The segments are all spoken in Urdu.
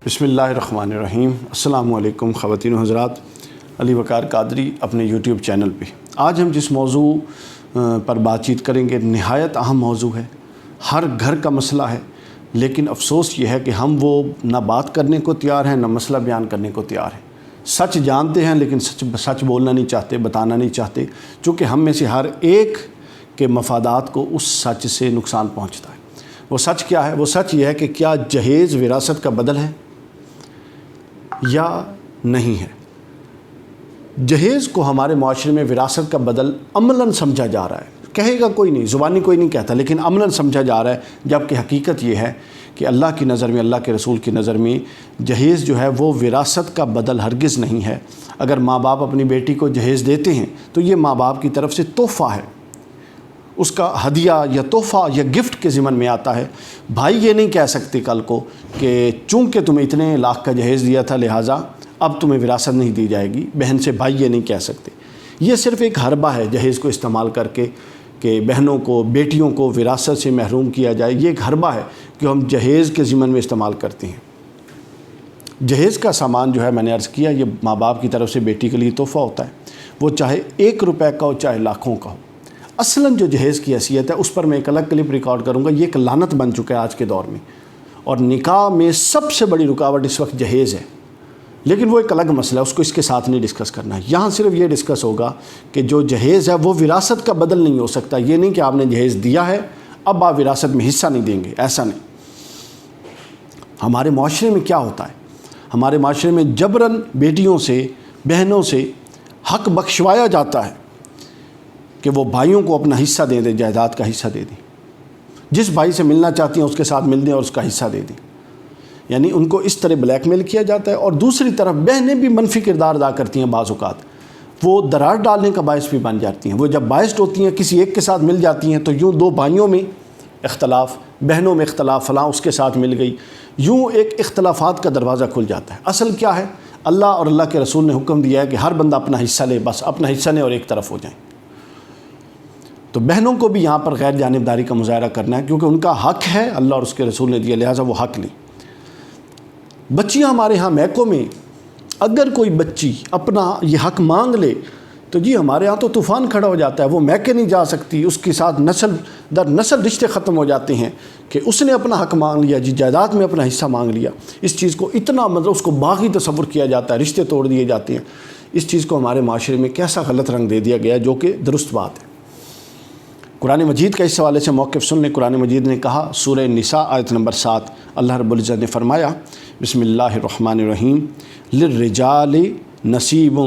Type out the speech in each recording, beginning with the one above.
بسم اللہ الرحمن الرحیم۔ السلام علیکم خواتین و حضرات، علی وقار قادری اپنے یوٹیوب چینل پہ آج ہم جس موضوع پر بات چیت کریں گے نہایت اہم موضوع ہے، ہر گھر کا مسئلہ ہے، لیکن افسوس یہ ہے کہ ہم وہ نہ بات کرنے کو تیار ہیں نہ مسئلہ بیان کرنے کو تیار ہیں۔ سچ جانتے ہیں لیکن سچ بولنا نہیں چاہتے، بتانا نہیں چاہتے، چونکہ ہم میں سے ہر ایک کے مفادات کو اس سچ سے نقصان پہنچتا ہے۔ وہ سچ کیا ہے؟ وہ سچ یہ ہے کہ کیا جہیز وراثت کا بدل ہے یا نہیں ہے۔ جہیز کو ہمارے معاشرے میں وراثت کا بدل عملاً سمجھا جا رہا ہے، کہے گا کوئی نہیں، زبانی کوئی نہیں کہتا، لیکن عملاً سمجھا جا رہا ہے، جبکہ حقیقت یہ ہے کہ اللہ کی نظر میں، اللہ کے رسول کی نظر میں جہیز جو ہے وہ وراثت کا بدل ہرگز نہیں ہے۔ اگر ماں باپ اپنی بیٹی کو جہیز دیتے ہیں تو یہ ماں باپ کی طرف سے تحفہ ہے، اس کا ہدیہ یا تحفہ یا گفٹ کے ضمن میں آتا ہے۔ بھائی یہ نہیں کہہ سکتے کل کو کہ چونکہ تمہیں اتنے لاکھ کا جہیز دیا تھا لہٰذا اب تمہیں وراثت نہیں دی جائے گی، بہن سے بھائی یہ نہیں کہہ سکتے۔ یہ صرف ایک حربہ ہے جہیز کو استعمال کر کے کہ بہنوں کو، بیٹیوں کو وراثت سے محروم کیا جائے۔ یہ ایک حربہ ہے کہ ہم جہیز کے ضمن میں استعمال کرتے ہیں۔ جہیز کا سامان جو ہے میں نے عرض کیا یہ ماں باپ کی طرف سے بیٹی کے لیے تحفہ ہوتا ہے، وہ چاہے 1 روپے کا ہو چاہے لاکھوں کا ہو۔ اصلاً جو جہیز کی حیثیت ہے اس پر میں ایک الگ کلپ ریکارڈ کروں گا۔ یہ ایک لعنت بن چکا ہے آج کے دور میں، اور نکاح میں سب سے بڑی رکاوٹ اس وقت جہیز ہے، لیکن وہ ایک الگ مسئلہ ہے، اس کو اس کے ساتھ نہیں ڈسکس کرنا ہے۔ یہاں صرف یہ ڈسکس ہوگا کہ جو جہیز ہے وہ وراثت کا بدل نہیں ہو سکتا۔ یہ نہیں کہ آپ نے جہیز دیا ہے اب آپ وراثت میں حصہ نہیں دیں گے، ایسا نہیں۔ ہمارے معاشرے میں کیا ہوتا ہے؟ ہمارے معاشرے میں جبراً بیٹیوں سے، بہنوں سے حق بخشوایا جاتا ہے کہ وہ بھائیوں کو اپنا حصہ دے دیں، جائیداد کا حصہ دے دیں، جس بھائی سے ملنا چاہتی ہیں اس کے ساتھ مل دیں اور اس کا حصہ دے دیں۔ یعنی ان کو اس طرح بلیک میل کیا جاتا ہے، اور دوسری طرف بہنیں بھی منفی کردار ادا کرتی ہیں، بعض اوقات وہ درار ڈالنے کا باعث بھی بن جاتی ہیں۔ وہ جب باعث ہوتی ہیں کسی ایک کے ساتھ مل جاتی ہیں تو یوں 2 بھائیوں میں اختلاف، بہنوں میں اختلاف، فلاں اس کے ساتھ مل گئی، یوں ایک اختلافات کا دروازہ کھل جاتا ہے۔ اصل کیا ہے؟ اللہ اور اللہ کے رسول نے حکم دیا ہے کہ ہر بندہ اپنا حصہ لے، بس اپنا حصہ لے اور ایک طرف ہو جائیں۔ تو بہنوں کو بھی یہاں پر غیر جانبداری کا مظاہرہ کرنا ہے، کیونکہ ان کا حق ہے، اللہ اور اس کے رسول نے دیا، لہٰذا وہ حق لیں۔ بچیاں ہمارے ہاں میکوں میں اگر کوئی بچی اپنا یہ حق مانگ لے تو جی ہمارے ہاں تو طوفان کھڑا ہو جاتا ہے، وہ میکے نہیں جا سکتی، اس کے ساتھ نسل در نسل رشتے ختم ہو جاتے ہیں کہ اس نے اپنا حق مانگ لیا، جی جائیداد میں اپنا حصہ مانگ لیا۔ اس چیز کو اتنا اس کو باغی تصور کیا جاتا ہے، رشتے توڑ دیے جاتے ہیں۔ اس چیز کو ہمارے معاشرے میں کیسا غلط رنگ دے دیا گیا ہے، جو کہ درست بات ہے۔ قرآن مجید کا اس حوالے سے موقف سن لیں۔ قرآن مجید نے کہا، سورہ نساء آیت نمبر 7، اللہ رب العزت نے فرمایا، بسم اللہ الرحمن الرحیم، للرجال نصیب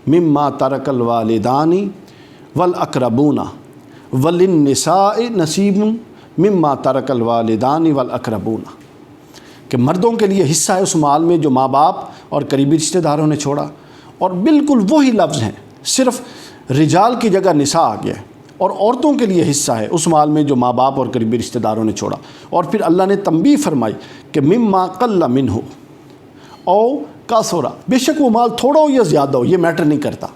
مما ترک الوالدان والاقربون وللنساء نصیب مما ترک الوالدان والاقربون، کہ مردوں کے لیے حصہ ہے اس مال میں جو ماں باپ اور قریبی رشتہ داروں نے چھوڑا، اور بالکل وہی لفظ ہیں، صرف رجال کی جگہ نساء آ گیا ہے، اور عورتوں کے لیے حصہ ہے اس مال میں جو ماں باپ اور قریبی رشتہ داروں نے چھوڑا۔ اور پھر اللہ نے تنبیہ فرمائی کہ مما قل منہ او کثر، بے شک وہ مال تھوڑا ہو یا زیادہ ہو یہ میٹر نہیں کرتا،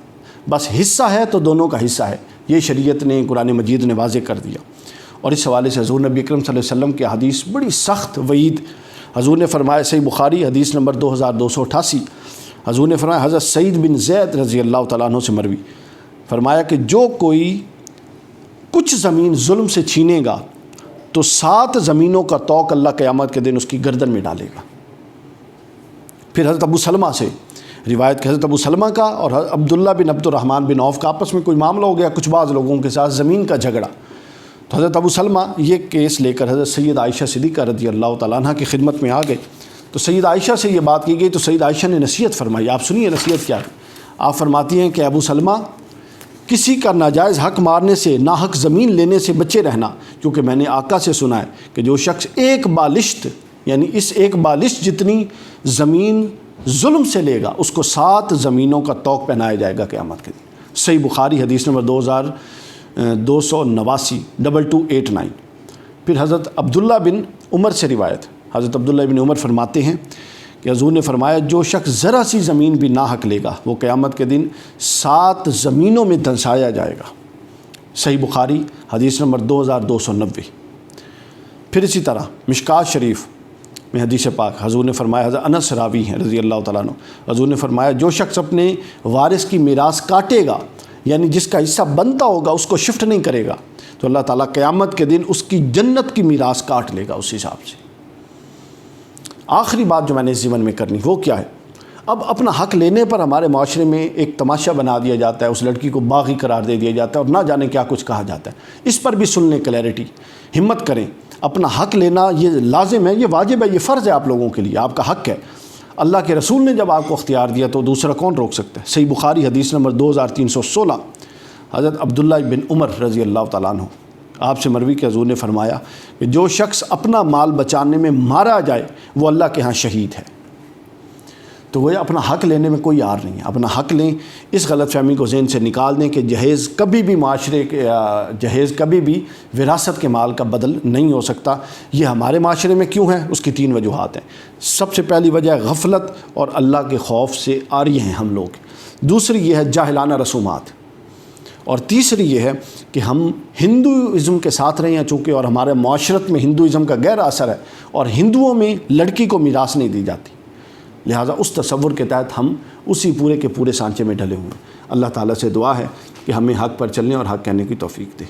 بس حصہ ہے تو دونوں کا حصہ ہے۔ یہ شریعت نے، قرآن مجید نے واضح کر دیا۔ اور اس حوالے سے حضور نبی اکرم صلی اللہ علیہ وسلم کی حدیث بڑی سخت وعید، حضور نے فرمایا، صحیح بخاری حدیث نمبر 2288، حضور نے فرمایا، حضرت سعید بن زید رضی اللہ تعالیٰ عنہ سے مروی، فرمایا کہ جو کوئی کچھ زمین ظلم سے چھینے گا تو 7 زمینوں کا طوق اللہ قیامت کے دن اس کی گردن میں ڈالے گا۔ پھر حضرت ابو سلمہ سے روایت کہ حضرت ابو سلمہ کا اور عبداللہ بن عبد الرحمن بن عوف کا آپس میں کوئی معاملہ ہو گیا، کچھ بعض لوگوں کے ساتھ زمین کا جھگڑا، تو حضرت ابو سلمہ یہ کیس لے کر حضرت سید عائشہ صدیقہ رضی اللہ تعالیٰ عنہ کی خدمت میں آ گئے۔ تو سید عائشہ سے یہ بات کی گئی تو سید عائشہ نے نصیحت فرمائی۔ آپ سنیے نصیحت کیا ہے۔ آپ فرماتی ہیں کہ ابو سلمہ، کسی کا ناجائز حق مارنے سے، ناحق زمین لینے سے بچے رہنا، کیونکہ میں نے آقا سے سنا ہے کہ جو شخص ایک بالشت، یعنی اس ایک بالشت جتنی زمین ظلم سے لے گا اس کو 7 زمینوں کا طوق پہنایا جائے گا قیامت کے دن۔ صحیح بخاری حدیث نمبر 2289 2289۔ پھر حضرت عبداللہ بن عمر سے روایت، حضرت عبداللہ بن عمر فرماتے ہیں کہ حضور نے فرمایا، جو شخص ذرا سی زمین بھی ناحق لے گا وہ قیامت کے دن 7 زمینوں میں دھنسایا جائے گا۔ صحیح بخاری حدیث نمبر 2290۔ پھر اسی طرح مشکات شریف میں حدیث پاک حضور نے فرمایا، حضرت انس راوی ہیں رضی اللہ تعالیٰ عنہ، حضور نے فرمایا جو شخص اپنے وارث کی میراث کاٹے گا، یعنی جس کا حصہ بنتا ہوگا اس کو شفٹ نہیں کرے گا، تو اللہ تعالیٰ قیامت کے دن اس کی جنت کی میراث کاٹ لے گا اس حساب سے۔ آخری بات جو میں نے اس زمن میں کرنی وہ کیا ہے، اب اپنا حق لینے پر ہمارے معاشرے میں ایک تماشا بنا دیا جاتا ہے، اس لڑکی کو باغی قرار دے دیا جاتا ہے اور نہ جانے کیا کچھ کہا جاتا ہے۔ اس پر بھی سن لیں کلیئرٹی، ہمت کریں، اپنا حق لینا یہ لازم ہے، یہ واجب ہے، یہ فرض ہے آپ لوگوں کے لیے، آپ کا حق ہے۔ اللہ کے رسول نے جب آپ کو اختیار دیا تو دوسرا کون روک سکتا ہے؟ صحیح بخاری حدیث نمبر 2316، حضرت عبداللہ بن عمر رضی اللہ تعالیٰ عنہ آپ سے مروی کہ حضور نے فرمایا کہ جو شخص اپنا مال بچانے میں مارا جائے وہ اللہ کے ہاں شہید ہے۔ تو وہ اپنا حق لینے میں کوئی یار نہیں ہے، اپنا حق لیں، اس غلط فہمی کو ذہن سے نکال دیں کہ جہیز کبھی بھی معاشرے کے جہیز کبھی بھی وراثت کے مال کا بدل نہیں ہو سکتا۔ یہ ہمارے معاشرے میں کیوں ہے؟ اس کی 3 وجوہات ہیں۔ سب سے پہلی وجہ ہے غفلت اور اللہ کے خوف سے عاری ہیں ہم لوگ، دوسری یہ ہے جاہلانہ رسومات، اور تیسری یہ ہے کہ ہم ہندوازم کے ساتھ رہے ہیں چونکہ، اور ہمارے معاشرت میں ہندوازم کا گہرا اثر ہے، اور ہندوؤں میں لڑکی کو میراث نہیں دی جاتی، لہٰذا اس تصور کے تحت ہم اسی پورے کے پورے سانچے میں ڈھلے ہوئے ہیں۔ اللہ تعالیٰ سے دعا ہے کہ ہمیں حق پر چلنے اور حق کہنے کی توفیق دے۔